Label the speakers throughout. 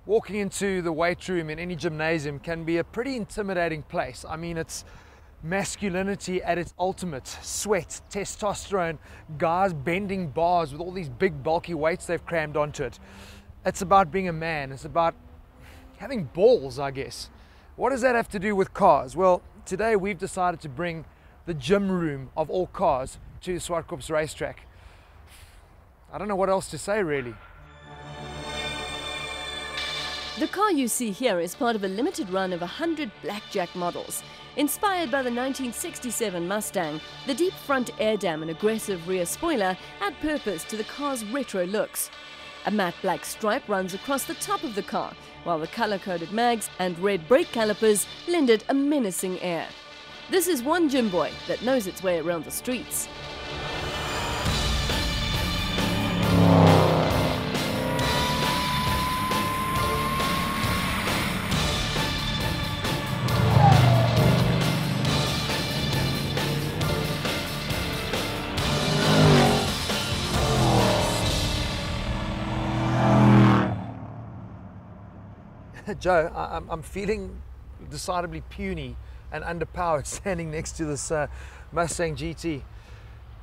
Speaker 1: Walking into the weight room in any gymnasium can be a pretty intimidating place. I mean, it's masculinity at its ultimate. Sweat, testosterone, guys bending bars with all these big bulky weights they've crammed onto it. It's about being a man. It's about having balls, I guess. What does that have to do with cars? Well, today we've decided to bring the gym room of all cars to the Swartkops racetrack. I don't know what else to say, really.
Speaker 2: The car you see here is part of a limited run of 100 Blackjack models. Inspired by the 1967 Mustang, the deep front air dam and aggressive rear spoiler add purpose to the car's retro looks. A matte black stripe runs across the top of the car, while the color-coded mags and red brake calipers lend it a menacing air. This is one gym boy that knows its way around the streets.
Speaker 1: Joe, I'm feeling decidedly puny and underpowered standing next to this Mustang GT.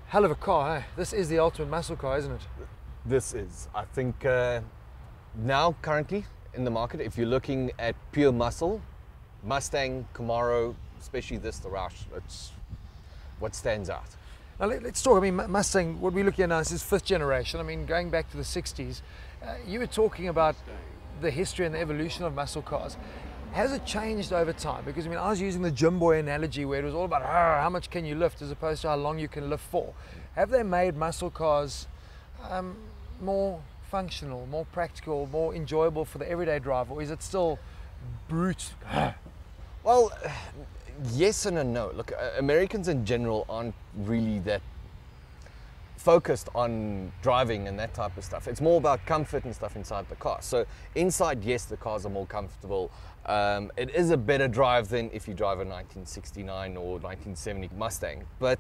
Speaker 1: Hell of a car, eh? This is the ultimate muscle car, isn't it?
Speaker 3: This is, I think, now currently in the market, if you're looking at pure muscle, Mustang, Camaro, especially the Roush, it's what stands out.
Speaker 1: Now let's talk, I mean, Mustang, what we're looking at now, this is 5th generation. I mean, going back to the 60s, you were talking about the history and the evolution of muscle cars. Has it changed over time? Because I mean, I was using the gym boy analogy where it was all about how much can you lift as opposed to how long you can lift for. Have they made muscle cars more functional, more practical, more enjoyable for the everyday driver, or is it still brute?
Speaker 3: Well, yes and a no. Look, Americans in general aren't really that focused on driving and that type of stuff. It's more about comfort and stuff inside the car. So inside, yes, the cars are more comfortable. It is a better drive than if you drive a 1969 or 1970 Mustang, but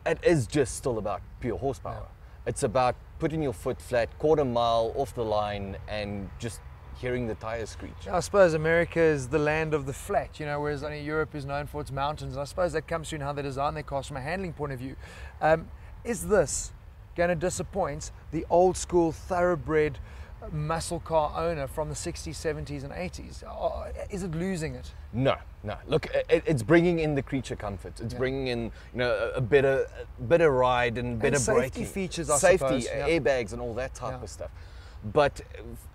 Speaker 3: it is just still about pure horsepower. Yeah. It's about putting your foot flat, quarter mile off the line, and just hearing the tires screech.
Speaker 1: I suppose America is the land of the flat, you know, whereas only Europe is known for its mountains. And I suppose that comes through in how they design their cars from a handling point of view. Is this going to disappoint the old school thoroughbred muscle car owner from the 60s, 70s and 80s? Is it losing it?
Speaker 3: No. Look, it's bringing in the creature comfort. It's bringing in, you know, a better ride and better
Speaker 1: safety
Speaker 3: braking.
Speaker 1: Features, I
Speaker 3: safety,
Speaker 1: suppose.
Speaker 3: airbags and all that type of stuff. But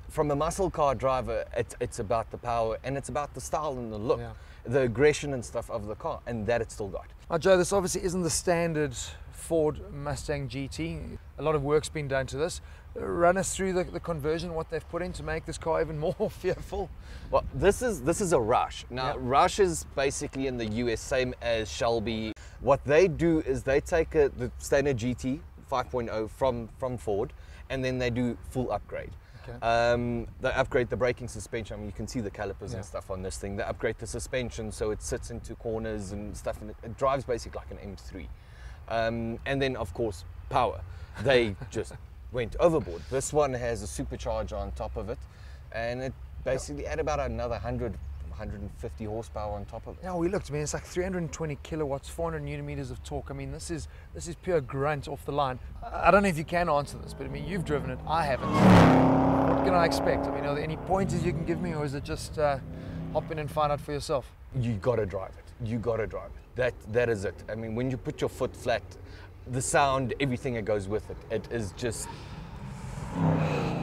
Speaker 3: from a muscle car driver, it's about the power and it's about the style and the look, the aggression and stuff of the car, and that it's still got.
Speaker 1: Now, Joe, this obviously isn't the standard Ford Mustang GT. A lot of work's been done to this. Run us through the conversion, what they've put in to make this car even more fearful.
Speaker 3: Well, this is a Roush. Now, Roush is basically in the US, same as Shelby. What they do is they take the standard GT 5.0 from Ford, and then they do full upgrade. Okay. They upgrade the braking suspension. I mean, you can see the calipers and stuff on this thing. They upgrade the suspension so it sits into corners and stuff, and it drives basically like an M3. And then, of course, power. They just went overboard. This one has a supercharger on top of it, and it basically add about another 150 horsepower on top of it.
Speaker 1: Yeah, we looked, I mean, it's like 320 kilowatts, 400 newton meters of torque. I mean, this is pure grunt off the line. I don't know if you can answer this, but I mean, you've driven it, I haven't. What can I expect? I mean, are there any pointers you can give me, or is it just hop in and find out for yourself?
Speaker 3: You gotta drive it. You gotta drive it. That is it. I mean, when you put your foot flat, the sound, everything that goes with it, it is just,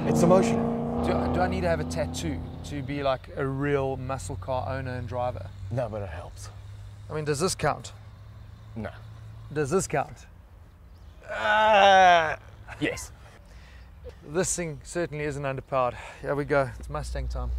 Speaker 3: it's emotional.
Speaker 1: Do I need to have a tattoo to be like a real muscle car owner and driver?
Speaker 3: No, but it helps.
Speaker 1: I mean, does this count?
Speaker 3: No.
Speaker 1: Does this count?
Speaker 3: Yes.
Speaker 1: This thing certainly isn't underpowered. Here we go, it's Mustang time.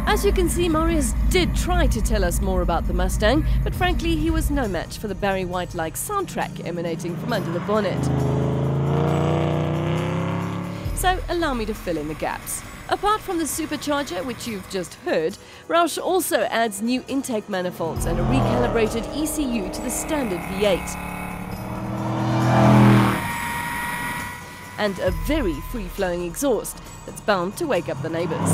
Speaker 2: As you can see, Marius did try to tell us more about the Mustang, but frankly he was no match for the Barry White-like soundtrack emanating from under the bonnet. So allow me to fill in the gaps. Apart from the supercharger, which you've just heard, Roush also adds new intake manifolds and a recalibrated ECU to the standard V8. And a very free-flowing exhaust that's bound to wake up the neighbours.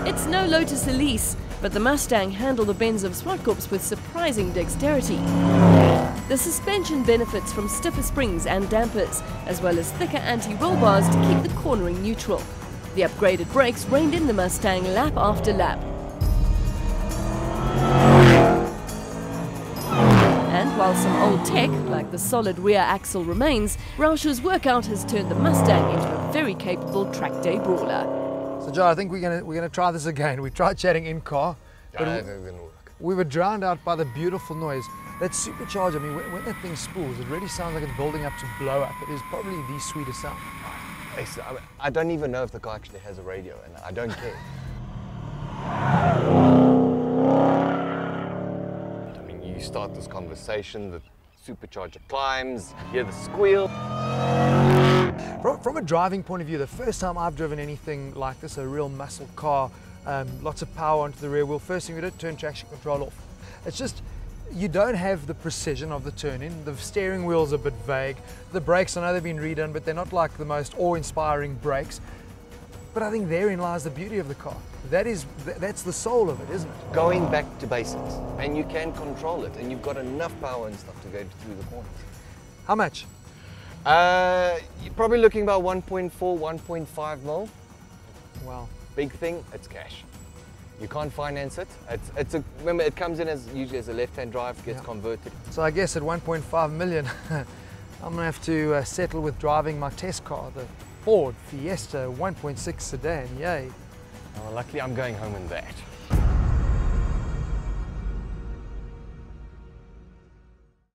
Speaker 2: It's no Lotus Elise, but the Mustang handled the bends of Swartkops with surprising dexterity. The suspension benefits from stiffer springs and dampers, as well as thicker anti-roll bars to keep the cornering neutral. The upgraded brakes reined in the Mustang lap after lap. And while some old tech, like the solid rear axle, remains, Roush's workout has turned the Mustang into a very capable track day brawler.
Speaker 1: So Joe, I think we're gonna try this again. We tried chatting in car, but we were drowned out by the beautiful noise. That supercharger, I mean, when that thing spools, it really sounds like it's building up to blow up. It is probably the sweetest sound.
Speaker 3: I don't even know if the car actually has a radio, and I don't care. I mean, you start this conversation, the supercharger climbs, you hear the squeal.
Speaker 1: From a driving point of view, the first time I've driven anything like this, a real muscle car, lots of power onto the rear wheel, first thing we did, turn traction control off. It's just, you don't have the precision of the turn-in. The steering wheel's a bit vague. The brakes, I know they've been redone, but they're not like the most awe-inspiring brakes. But I think therein lies the beauty of the car. That's the soul of it, isn't it?
Speaker 3: Going back to basics, and you can control it, and you've got enough power and stuff to go through the corners.
Speaker 1: How much?
Speaker 3: You're probably looking about 1.4, 1.5 mil.
Speaker 1: Wow.
Speaker 3: Big thing, it's cash. You can't finance it. Remember, it comes in as usually as a left-hand drive, gets converted.
Speaker 1: So I guess at 1.5 million, I'm gonna have to settle with driving my test car, the Ford Fiesta 1.6 sedan. Yay.
Speaker 3: Well, luckily I'm going home in that.